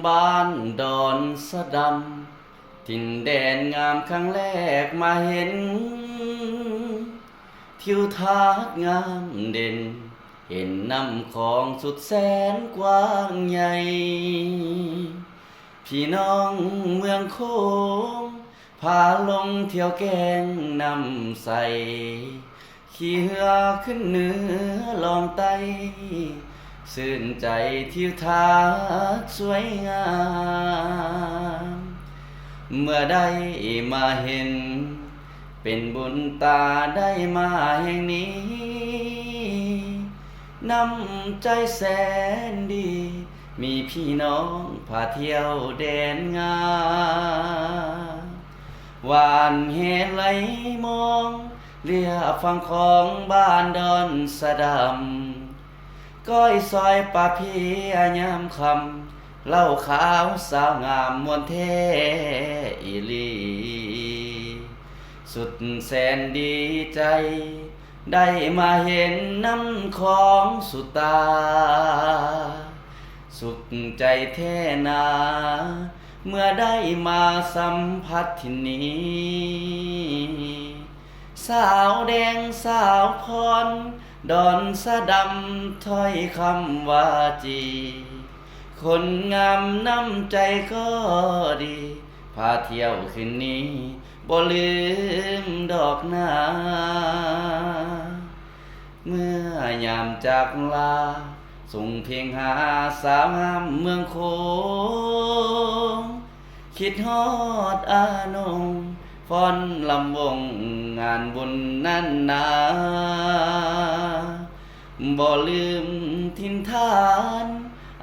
บ้านดอนสะดำถิ่นแดนงามครั้งแรกมาเห็นทิวทัศน์งามเด่นเห็นน้ำของสุดแสนกว้างใหญ่พี่น้องเมืองโค้งพาลงเที่ยวแกงน้ำใสขี่เรือขึ้นเหนือลองไต้สื่นใจทิวทัศน์สวยงามเมื่อได้มาเห็นเป็นบุญตาได้มาแห่งนี้น้ำใจแสนดีมีพี่น้องพาเที่ยวแดนงามหวานเฮไหลมองเรียบฝั่งของบ้านดอนสะดำก้อยซอยป่าพียามคำเหล้าขาวสาวงามมวนเทอีลีสุดแสนดีใจได้มาเห็นน้ำของสุตาสุขใจแท้นาเมื่อได้มาสัมผัสที่นี้สาวแดงสาวพรดอนสะดำถ้อยคำว่าจีคนงามน้ำใจก็ดีพาเที่ยวคืนนี้บ่ลืมดอกนาเมื่อยามจากลาส่งเพียงหาสาวงามเมืองโคงคิดฮอดอานงฟ้อนลำวงงานบุญนั่นนาบ่ลืมถิ่นฐาน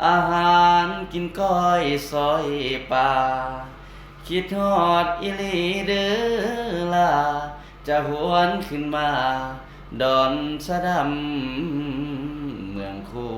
อาหารกินก้อยซอยป่าคิดฮอดอิลีเด้อล่ะจะหวนขึ้นมาดอนสะดำเมืองคู